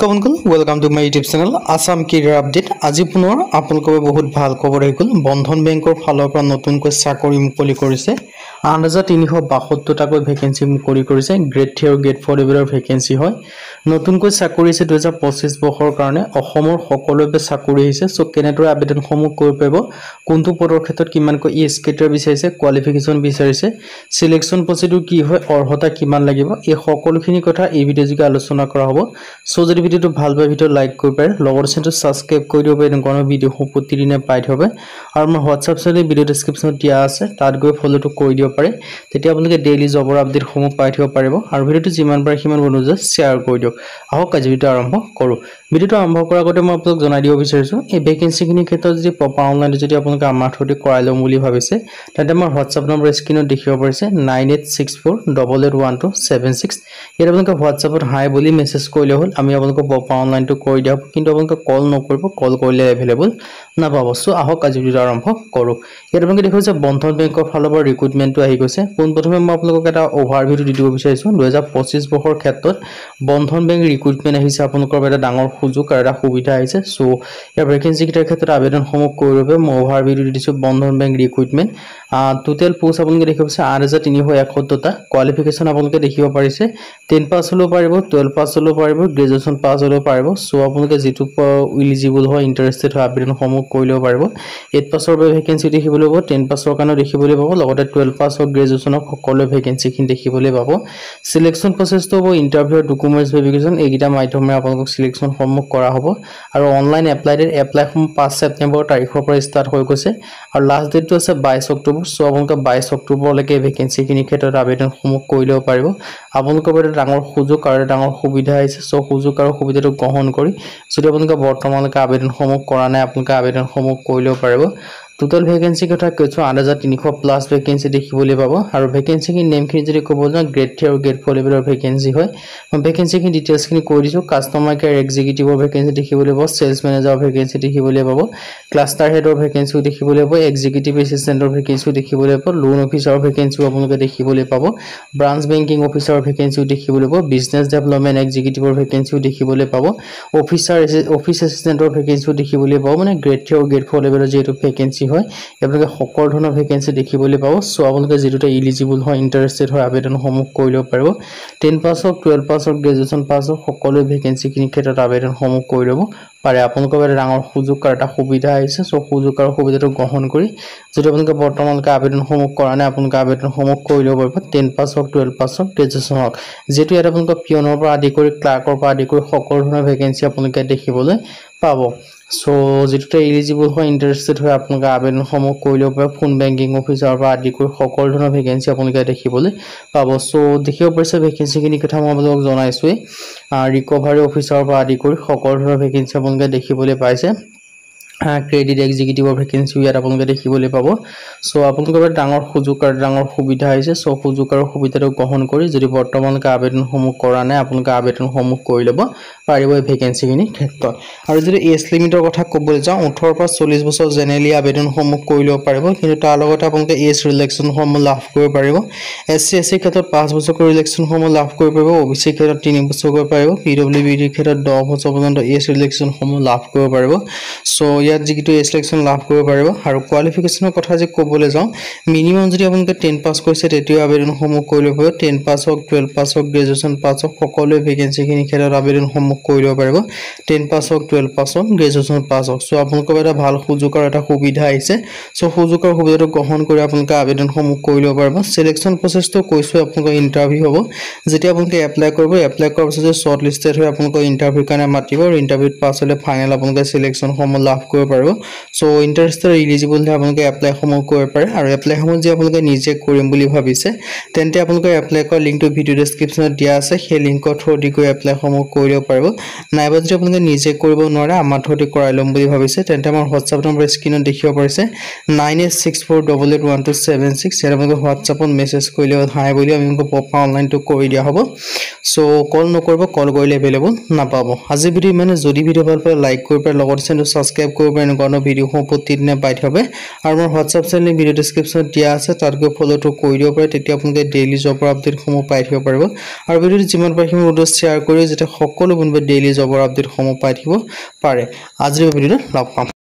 Welcome to my YouTube channel Assam Career Update. আজি পুনৰ আপোনালোকৰ বহুত ভাল খবৰ আহিল বন্ধন বেংকৰ ফালৰ পৰা নতুনকৈ চাকৰি মুকলি কৰিছে 8372 টাকৈ ভ্যাকেন্সি মুকলি কৰিছে গ্ৰেড 3 আৰু গ্ৰেড 4 লেভেলৰ ভ্যাকেন্সি হয় নতুনকৈ চাকৰি আছে 2025 বৰ্ষৰ কাৰণে অসমৰ সকলোবে চাকৰি হৈছে সো কেনেদৰে আবেদনসমূহ কৰিব পাৰিব কোনটো পদৰ ক্ষেত্ৰত কিমানকৈ ই স্কেটাৰ বিচাৰিছে কোৱালিফিকেশন বিচাৰিছে সিলেকশন প্ৰসিডিউৰ কি হয় অৰ্হতা কিমান লাগিব এই সকলোখিনি কথা এই ভিডিঅ যোগে আলোচনা কৰা হ'ব সো যদি ভিডিওটো ভাল পায় ভিডিও লাইক কৰি পাৰে লগৰ চেনেলটো সাবস্ক্ৰাইব কৰি দিব পাৰে কোন ভিডিও প্ৰতিদিনে পাই থবে আৰু মোৰ WhatsApp চেনেল ভিডিও ডেসক্ৰিপচনত দিয়া আছে তাত গৈ ফলোটো কৰি দিব পাৰে তেতিয়া আপোনালোকে ডেইলি জবৰ আপডেট সমূহ পাই থব পাৰিব আৰু ভিডিওটো যিমান পাৰে সিমান বন্ধুক শেয়াৰ কৰি দিওক আহক আজি ভিডিও আৰম্ভ কৰো ভিডিওটো আৰম্ভ কৰাৰ আগতে মই আপোনালোকক জনাই দিব বিচাৰিছো এই ভ্যাকেন্সিখিনি ক্ষেত্ৰত যদি প্ৰপাৰ অনলাইন যদি আপোনালোকে আমাৰ থ্ৰুদি কৰাই লম বুলি ভাবিছে তেন্তে আমাৰ WhatsApp নম্বৰ স্ক্ৰিনত দেখিব পাৰিছে 9864881276 ইয়াত আপোনালোকে WhatsAppত হাই বুলি মেছেজ কৰিলে হ'ল আমি আপোনালোকক প্ৰপাৰ অনলাইনটো কৰি দিম কিন্তু আপোনালোকে কল নকৰিব কল কৰিলে अवेलेबल নাপাব সো আহক আজি ভিডিও আৰম্ভ কৰো ইয়াত আপোনালোকে দেখিছে বন্ধন বেংকৰ ফালৰ পৰা ৰিক্ৰুটমেন্টটো আহি গৈছে প্ৰথমে মই আপোনালোকক এটা ওভাৰভিউ দি দিব বিচাৰিছো 2025 বৰ্ষৰ ক্ষেত্ৰত বন্ধন বেংক ৰিক্ৰুটমেন্ট আহিছে আপোনালোকৰ এটা ডাঙৰ সুযোগ আৰু এটা সুবিধা আহিছে সো ইয়াৰ ভ্যাকেন্সি কিটাৰ ক্ষেত্ৰত আবেদনসমূহ কৰিব মই ওভাৰভিউ দি দিছো বন্ধন বেংক ৰিক্ৰুটমেন্ট টোটাল পোষ্ট আপোনালোকে দেখিব পাৰিছে 8371 টা কোৱালিফিকেশন আপোনালোকে দেখিব পাৰিছে 10 পাছ হলো পাৰিব 12 পাছ হলো পাৰিব গ্ৰেজুৱেচন পাছ হলো পাৰিব সো আপোনালোকে যেটো এলিজিবল হয় ইন্টাৰেস্টেড হয় আবেদনসমূহ কৰিলেও পাৰিব 8 পাছৰ ভ্যাকেন্সি দেখিবলৈ পাব 10 পাছৰ কাৰণে দেখিবলৈ পাব লগতে 12 পাছ আৰু গ্ৰেজুৱেচনৰ সকলো ভ্যাকেন্সি খিনি দেখিবলৈ পাব সিলেকশন প্ৰসেছটো হ'ব ইন্টাৰভিউ ডকুমেন্টছ ভেৰিফিকেশন এইগিটা মাধ্যমেৰে আপোনালোকক সিলেকশন সমূহ কৰা হ'ব আৰু অনলাইন এপ্লাই সমূহ 5 ছেপ্টেম্বৰ তাৰিখৰ পৰা ষ্টাৰ্ট হৈ গৈছে আৰু লাষ্ট ডেটটো আছে 22 অক্টোবৰ সো আপোনালোকে 22 অক্টোবৰলৈকে ভ্যাকেন্সি খিনি ক্ষেত্ৰত আবেদনসমূহ কৰিলেও পাৰিব আপোনালোকৰ বাবে ডাঙৰ সুযোগ আৰু ডাঙৰ সুবিধা আছে সো সুযোগ আৰু সুবিধাটো গ্ৰহণ কৰি যদি আপোনালোকে বৰ্তমানলৈকে আবেদনসমূহ কৰা নাই আপোনালোকে আবেদনসমূহ কৰিলেও পাৰিব টোটাল ভ্যাকেন্সি কথা কৈছো 8300 প্লাস ভ্যাকেন্সি দেখিবলৈ পাব আৰু ভ্যাকেন্সি কি নেম খিনি যদি ক'ব যাও গ্ৰেড 3 আৰু গ্ৰেড 4 লেভেলৰ ভ্যাকেন্সি হয় মই ভ্যাকেন্সি কি ডিটেইলছ খিনি কৈ দিছো কাস্টমাৰ কেয়াৰ এক্সিকিউটিভৰ ভ্যাকেন্সি দেখিবলৈ পাব সেলস মেনেজাৰৰ ভ্যাকেন্সি দেখিবলৈ পাব ক্লাষ্টাৰ হেডৰ ভ্যাকেন্সি দেখিবলৈ পাব এক্সিকিউটিভ এসিস্ট্যান্টৰ ভ্যাকেন্সি দেখিবলৈ পাব লোন অফিচাৰৰ ভ্যাকেন্সি আপোনালোকে দেখিবলৈ পাব ব্ৰাঞ্চ বেংকিং অফিচাৰৰ ভ্যাকেন্সি দেখিবলৈ পাব বিজনেছ ডেভেলপমেন্ট এক্সিকিউটিভৰ ভ্যাকেন্সি দেখিবলৈ পাব অফিচ এসিস্ট্যান্টৰ ভ্যাকেন্সি দেখিবলৈ পাব মানে গ্ৰেড 3 আৰু গ্ৰেড 4 লেভেলৰ যেটো ভ্যাকেন্সি হয় আপোনালোকে সকলো ধৰণৰ ভ্যাকেন্সি দেখিবলৈ পাব সো আপোনালোকে যেটোতে এলিজিবল হয় ইন্টাৰেস্টেড হয় আবেদনসমূহ কৰিলেও পাৰিব 10 পাছ হওক 12 পাছ হওক গ্ৰেজুৱেচন পাছ হওক সকলো ভ্যাকেন্সি খিনি ক্ষেত্ৰত আবেদনসমূহ কৰি ল'ব পাৰে আপোনালোকৰ বাবে ডাঙৰ সুযোগ আৰু এটা সুবিধা আছে সো সুযোগ আৰু সুবিধাটো গ্ৰহণ কৰি যদি আপোনালোকে বৰ্তমানলৈকে আবেদনসমূহ কৰা নাই আপোনালোকে আবেদনসমূহ কৰি ল'ব পাৰিব 10 পাছ হওক 12 পাছ হওক গ্ৰেজুৱেচন হওক যেটো ইয়াত আপোনালোকে পিয়নৰ পৰা আদি কৰি ক্লাৰ্কৰ পৰা আদি কৰি সকলো ধৰণৰ ভ্যাকেন্সি আপোনালোকে দেখিবলৈ পাব সো যেটোতে এলিজিবল হয় ইন্টাৰেস্টেড হয় আপোনালোকে আবেদনসমূহ কৰিলেও পাৰিব ফোন বেংকিং অফিচাৰৰ পৰা আদি কৰি সকলো ধৰণৰ ভ্যাকেন্সি আপোনালোকে দেখিবলৈ পাব সো দেখিব পাৰিছে ভ্যাকেন্সি খিনি কথা মই আপোনালোকক জনাইছো ৰিকভাৰী অফিচাৰৰ পৰা আদি কৰি সকলো ধৰণৰ ভ্যাকেন্সি আপোনালোকে দেখিবলৈ পাইছে ক্ৰেডিট এক্সিকিউটিভৰ ভ্যাকেন্সি ইয়াত আপোনালোকে দেখিবলৈ পাব সো আপোনালোকৰ ডাঙৰ সুযোগ আৰু ডাঙৰ সুবিধা আছে সো সুযোগ আৰু সুবিধাটো গ্ৰহণ কৰি যদি বৰ্তমানলৈকে আবেদনসমূহ কৰা নাই আপোনালোকে আবেদনসমূহ কৰি ল'ব পাৰিব এই ভ্যাকেন্সি খিনি ক্ষেত্ৰত আৰু যদি এজ লিমিটৰ কথা ক'বলৈ যাওঁ 18 পৰা 40 বছৰ জেনেৰেলি আবেদনসমূহ কৰি ল'ব পাৰিব কিন্তু তাৰ লগতে আপোনালোকে এজ ৰিলেক্সনসমূহ লাভ কৰিব পাৰিব এসসি এসসি ক্ষেত্ৰত 5 বছৰৰ ৰিলেক্সনসমূহ লাভ কৰিব পাৰিব ওবিসি ক্ষেত্ৰত 3 বছৰ কৰিব পাৰিব পিডব্লিউডি ক্ষেত্ৰত 10 বছৰ পৰ্যন্ত এজ ৰিলেক্সনসমূহ লাভ কৰিব পাৰিব সো ইয়াত যিটো এজ ৰিলেক্সন লাভ কৰিব পাৰিব আৰু কোৱালিফিকেশনৰ কথা যে ক'বলৈ যাওঁ মিনিমাম যদি আপোনালোকে 10 পাছ কৰিছে তেতিয়া আবেদনসমূহ কৰি ল'ব পাৰিব 10 পাছ হওক 12 পাছ হওক গ্ৰেজুৱেচন পাছ হওক সকলো ভ্যাকেন্সি খিনি ক্ষেত্ৰত আবেদনসমূহ কৰি ল'ব পাৰিব 10 পাছ হওক 12 পাছ হওক গ্ৰেজুৱেচন পাছ হওক সো আপোনালোকৰ এটা ভাল সুযোগ আৰু এটা সুবিধা আছে সো সুযোগ আৰু সুবিধাটো গ্ৰহণ কৰি আপোনালোকে আবেদনসমূহ কৰি ল'ব পাৰিব সিলেকশন প্ৰসেছটো কৈছো আপোনালোকৰ ইন্টাৰভিউ হ'ব যেতিয়া আপোনালোকে এপ্লাই কৰিব এপ্লাই কৰাৰ পিছত শৰ্ট লিষ্টেড হৈ আপোনালোকৰ ইন্টাৰভিউ কাৰণে মাতিব আৰু ইন্টাৰভিউত পাছ হ'লে ফাইনেল আপোনালোকে সিলেকশন সমূহ লাভ কৰিব পাৰিব সো ইন্টাৰেস্টেড এলিজিবল হৈ আপোনালোকে এপ্লাই সমূহ কৰিব পাৰে আৰু এপ্লাই সমূহ যে আপোনালোকে নিজে কৰিম বুলি ভাবিছে তেন্তে আপোনালোকে এপ্লাই কৰা লিংকটো ভিডিও ডেসক্ৰিপচনত দিয়া আছে সেই লিংকৰ থ্ৰুদি গৈ এপ্লাই সমূহ কৰিব পাৰিব নাইবা যদি আপোনালোকে নিজে কৰিব নোৱাৰে আমাৰ থ্ৰুদি কৰাই ল'ম বুলি ভাবিছে তেন্তে আমাৰ WhatsApp নম্বৰ স্ক্ৰিনত দেখিব পাৰিছে 9864881276 ইয়াত আপোনালোকে WhatsAppত মেছেজ কৰিলে হাই বুলি আমি প্ৰপাৰ অনলাইনটো কৰি দিয়া হ'ব সো কল নকৰিব কল কৰিলে अवेलेबल নাপাব আজি ভিডিও মানে যদি ভিডিও ভাল পায় লাইক কৰি পাৰে লগতে চেনেলটো সাবস্ক্ৰাইব কৰিব কৰিব পাৰে এনেকুৱা ভিডিঅ'সমূহ প্ৰতিদিনে পাই থাকিব আৰু মোৰ হোৱাটছআপ চেনেল ভিডিঅ' ডেছক্ৰিপশ্যনত দিয়া আছে তাত গৈ ফ'ল'টো কৰি দিব পাৰে তেতিয়া আপোনালোকে ডেইলি জবৰ আপডেটসমূহ পাই থাকিব পাৰিব আৰু ভিডিঅ'টো যিমান পাৰে সিমান ভিডিঅ' শ্বেয়াৰ কৰি যাতে সকলো বন্ধুৱে ডেইলি জবৰ আপডেটসমূহ পাই থাকিব পাৰে আজিৰ ভিডিঅ'টো লগ পাম